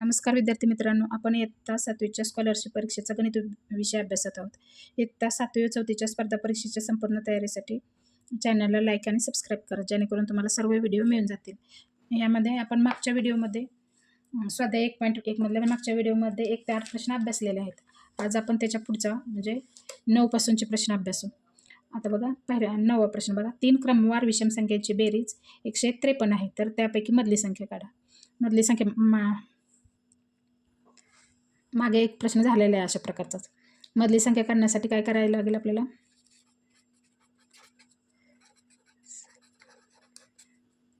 नमस्कार विद्यार्थी मित्रांनो, आपण इयत्ता 7वीच्या स्कॉलरशिप परीक्षेचा गणित विषय अभ्यासत आहोत. इयत्ता 7वी व 4थीच्या स्पर्धा परीक्षेच्या संपूर्ण तयारीसाठी चॅनलला लाईक आणि सबस्क्राईब करा, जेणेकरून तुम्हाला सर्व व्हिडिओ मिळून जातील. यामध्ये आपण मागच्या व्हिडिओमध्ये स्वाध्याय 1.1 मधल्या मागच्या व्हिडिओमध्ये 1 ते 8 प्रश्न अभ्यासलेले आहेत. आज आपण त्याच्या पुढचा म्हणजे 9 पासूनचे प्रश्न अभ्यासू. आता बघा, पहिला 9वा प्रश्न बघा. 3 क्रमवार विषम संख्येची बेरीज 153 आहे, तर त्यापैकी मधली संख्या काढा. मधली संख्या मागे एक प्रश्न झालेला आहे अशा प्रकारचाच. मधली संख्या काढण्यासाठी काय करायला लागेल आपल्याला?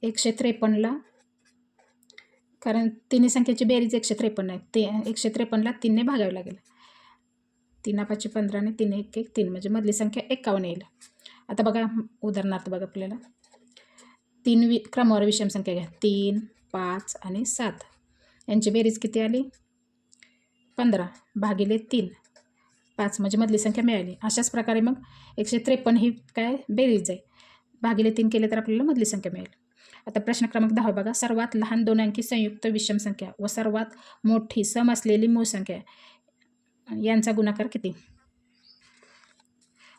153ला, कारण तिन्ही संख्येची बेरीज 153 आहे, ते 153ला 3ने भागावे लागेल. 3 5 15 आणि 3 1 1 3, म्हणजे मधली संख्या 51 येईल. आता बघा उदाहरणार्थ बघा, आपल्याला 3 क्रमवार विषम संख्या घ्या. 3 5 आणि 7 यांची बेरीज किती आली? 15 भागिले 3 5, म्हणजे मधली संख्या मिळाली. अशाच प्रकारे मग 153 ही काय बेरीज आहे, भागिले 3 केले तर आपल्याला मधली संख्या मिळेल. आता प्रश्न क्रमांक 10 बघा. सर्वात लहान 2 अंकी संयुक्त विषम संख्या व सर्वात मोठी सम असलेली मूळ संख्या यांचा गुणाकार किती?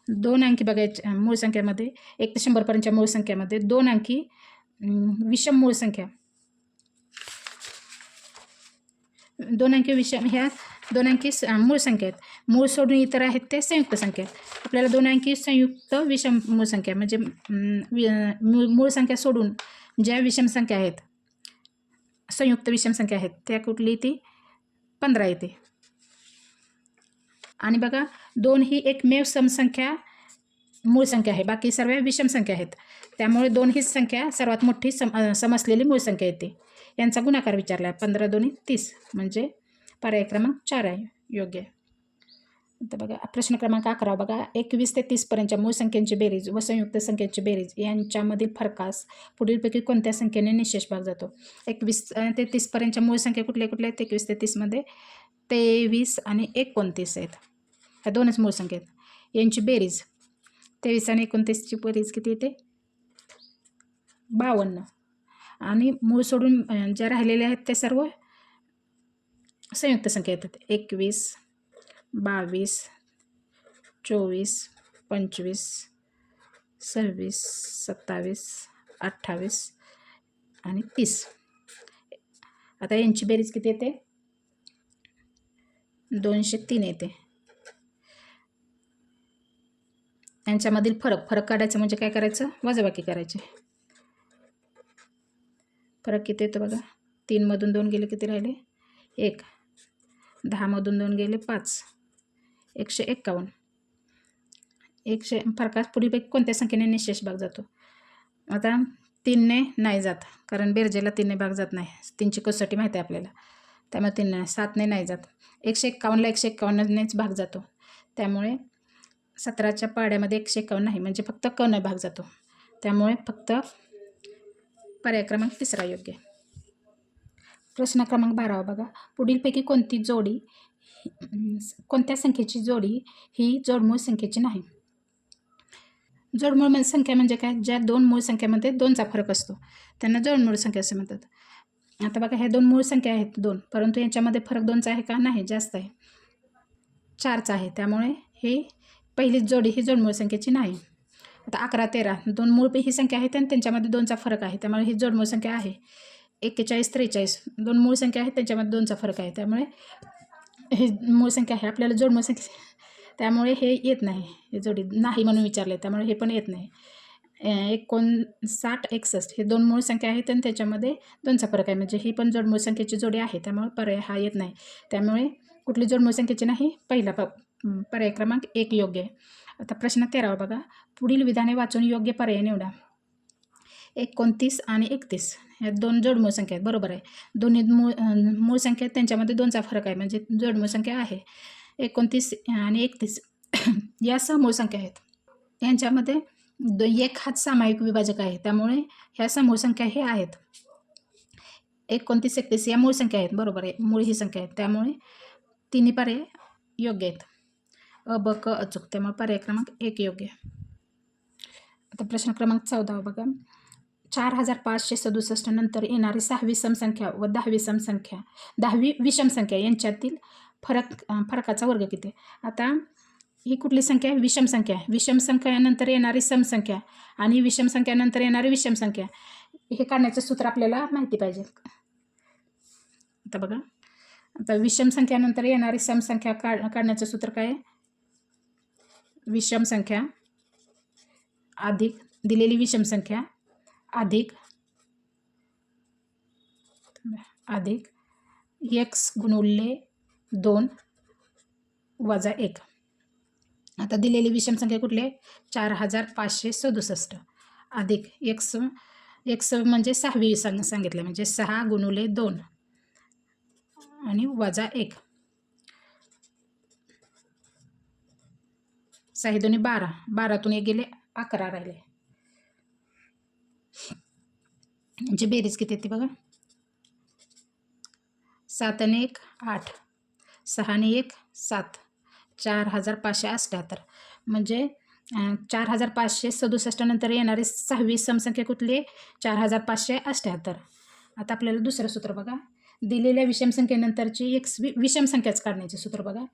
2 अंकी बघायच्या मूळ संख्यामध्ये 1 ते 100 पर्यंतच्या मूळ संख्यामध्ये 2 अंकी विषम मूळ संख्या, 2 अंकी विषम ह्या 2 अंकी मूळ संख्या आहेत. मूळ सोडून इतर आहेत ते संयुक्त संख्या आहेत. आपल्याला 2 अंकी संयुक्त विषम मूळ संख्या म्हणजे मूळ संख्या सोडून ज्या विषम संख्या आहेत, संयुक्त विषम संख्या आहेत, त्या कुठली? ती 15 येते. आणि बघा 2 ही एकमेव समसंख्या मूळ संख्या आहे, बाकी सर्व विषम संख्या आहेत. त्यामुळे 2 ही संख्या सर्वात मोठी सम असलेली मूळ संख्या येते. यांचा गुणाकार विचारला आहे. 15 2 30, म्हणजे पर्याय क्रमांक 4 आहे योग्य. आता बघा प्रश्न क्रमांक 11 बघा. 21 ते 30 पर्यंतच्या मूळ संख्यांची बेरीज व संयुक्त संख्येची बेरीज यांच्यामधील फरकास पुढीलपैकी कोणत्या संख्येने निशेष भाग जातो? 21 ते 30 पर्यंतच्या मूळ संख्या कुठल्या कुठल्या आहेत? 21 ते 30 मध्ये 23 आणि 29 आहेत. ह्या दोनच मूळ संख्या आहेत. यांची बेरीज 23 आणि 29ची बेरीज किती येते? 52. आणि मूळ सोडून ज्या राहिलेल्या आहेत ते सर्व संयुक्त संख्या येतात. 21 22 24 25 26 27 28 आणि 30. आता यांची बेरीज किती येते? 203 येते. यांच्यामधील फरक काढायचं म्हणजे काय करायचं? वजाबाकी करायची. फरक किती येतो बघा. 3 मधून 2 गेले किती राहिले? 1. 10 मधून 2 गेले 5. 151. फरकास पुढीलपैकी कोणत्या संख्येने निशेष भाग जातो? आता 3ने नाही जात, कारण बेरजेला 3ने भाग जात नाही. 3ची कसोटी माहिती आहे आपल्याला, त्यामुळे 3 7ने नाही जात. 151ला 151नेच भाग जातो. त्यामुळे 17च्या पाड्यामध्ये 151 नाही, म्हणजे फक्त क ने भाग जातो. त्यामुळे फक्त पर्याय क्रमांक 3 योग्य. प्रश्न क्रमांक 12 बघा. पुढीलपैकी कोणत्या संख्येची जोडी ही जोडमूळ संख्येची नाही? जोडमूळ संख्या म्हणजे काय? ज्या 2 मूळ संख्येमध्ये 2चा फरक असतो त्यांना जोडमूळ संख्या असे म्हणतात. आता बघा, ह्या 2 मूळ संख्या आहेत 2, परंतु यांच्यामध्ये फरक 2चा आहे का? नाही, जास्त आहे, 4चा आहे. त्यामुळे ही पहिलीच जोडी ही जोडमूळ संख्येची नाही. आता 11 13 2 मूळ ही संख्या आहेत आणि त्यांच्यामध्ये 2चा फरक आहे, त्यामुळे ही जोडमूळ संख्या आहे. 41 43 2 मूळ संख्या आहेत, त्यांच्यामध्ये 2चा फरक आहे, त्यामुळे ही मूळ संख्या आहे. आपल्याला जोडमूळ संख्या, त्यामुळे हे येत नाही. हे जोडी नाही म्हणून विचारले, त्यामुळे हे पण येत नाही. 59 61 हे 2 मूळ संख्या आहेत आणि त्याच्यामध्ये 2चा फरक आहे, म्हणजे ही पण जोडमूळ संख्येची जोडी आहे. त्यामुळे पर्याय हा येत नाही. त्यामुळे कुठली जोडमूळ संख्येची नाही? पहिला पर्याय क्रमांक 1 योग्य आहे. आता प्रश्न 13 बघा. पुढील विधाने वाचून योग्य पर्याय निवडा. 29 आणि 31 ह्या 2 जोडमूळ संख्या आहेत, बरोबर आहे. दोन्ही मूळ संख्या आहेत, त्यांच्यामध्ये 2चा फरक आहे, म्हणजे जोडमूळ संख्या आहे. 29 आणि 31 या समूळ संख्या आहेत. यांच्यामध्ये 1 हाच सामायिक विभाजक आहे, त्यामुळे ह्या समूळ संख्या हे आहेत. 29 31 या मूळ संख्या आहेत, बरोबर आहे, मूळ ही संख्या आहेत. त्यामुळे तिन्ही पर्याय योग्य आहेत. अ ब क अचूक, त्यामुळे पर्याय क्रमांक 1 योग्य. आता प्रश्न क्रमांक 14 बघा. 4567 नंतर येणारी 6वी समसंख्या व 10वी समसंख्या 10वी विषम संख्या यांच्यातील फरकाचा वर्ग किती? आता ही कुठली संख्या आहे? विषम संख्या आहे. विषम संख्यानंतर येणारी समसंख्या आणि विषम संख्यानंतर येणारी विषम संख्या हे काढण्याचं सूत्र आपल्याला माहिती पाहिजे. आता बघा, आता विषम संख्यानंतर येणारी समसंख्या काढण्याचं सूत्र काय आहे? विषम संख्या अधिक दिलेली विषम संख्या अधिक x गुणिले 2 वजा 1. आता दिलेली विषम संख्या कुठली आहे? 4567 अधिक x म्हणजे 6वी सांगितलं, म्हणजे 6 गुणिले 2 आणि वजा 1. 6 दोन्ही 12, 12तून 1 गेले 11 राहिले. म्हणजे बेरीज किती येते बघा? 7 आणि 1 8, 6 आणि 1 7, 4578. म्हणजे 4567 नंतर येणारी 6वी समसंख्या कुठली? 4578. आता आपल्याला दुसरं सूत्र बघा. दिलेल्या विषम संख्येनंतरची एक विषम संख्याच काढण्याचे सूत्र बघा.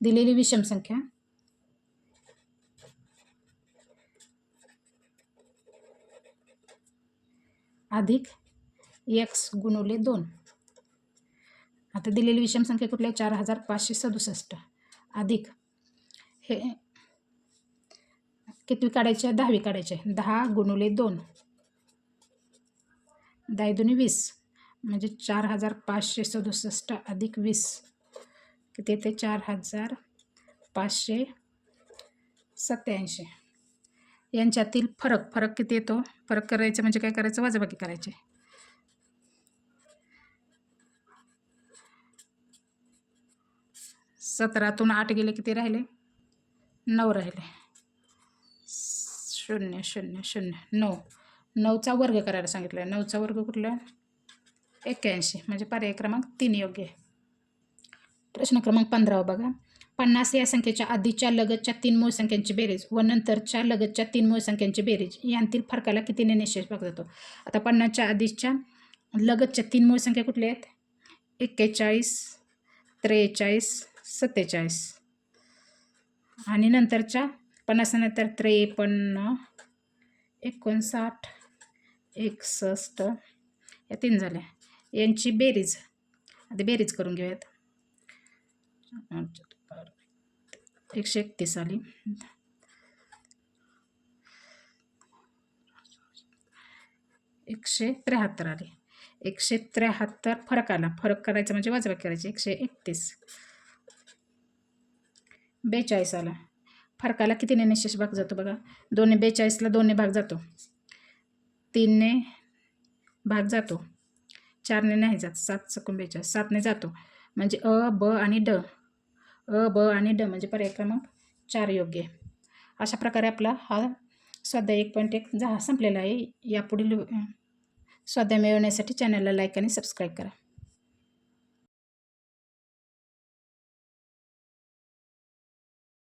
दिलेली विषम संख्या अधिक x गुणिले 2. आता दिलेली विषम संख्या कुठली आहे? 4567 अधिक हे किती काढायचे? 10वी काढायचे. 10 गुणिले 2, 10 दुनी 20, म्हणजे 4567 अधिक 20 किती येते? 4587. यांच्यातील फरक किती येतो? फरक करायचं म्हणजे काय करायचं? वजाबाकी करायचे. 17तून 8 गेले किती राहिले? 9 राहिले. 0 0 0 9. 9चा वर्ग करायला सांगितलं आहे. 9चा वर्ग कुठला? 81. म्हणजे पर्याय क्रमांक 3 योग्य आहे. प्रश्न क्रमांक 15 बघा. 50 या संख्येच्या आधीच्या लगतच्या 3 मूळ संख्यांची बेरीज व नंतरच्या लगतच्या 3 मूळ संख्यांची बेरीज यांतील फरकाला कितीने निश्चय जातो? आता 50च्या आधीच्या लगतच्या 3 मूळ संख्या कुठल्या आहेत? 41, 43, 47. आणि नंतरच्या 50 नंतर 53, 59, 61 या 3 झाल्या. यांची बेरीज आता बेरीज करून घेऊयात. 131 आली. एकशे 73 आली. 173 फरक आला. फरक करायचा म्हणजे वजाबाकी करायची. 131. 42 आला. फरकाला कितीने निश्चेष भाग जातो बघा? 2ने 42ला 2ने भाग जातो, 3ने भाग जातो, 4ने नाही जात, 7 × 42 7ने जातो. म्हणजे अ ब आणि ड म्हणजे पर्याय क्रमांक 4 योग्य आहे. अशा प्रकारे आपला हा स्वाध्याय 1.1 संपलेला आहे. यापुढील स्वाध्याय मिळवण्यासाठी चॅनलला लाईक आणि सबस्क्राईब करा.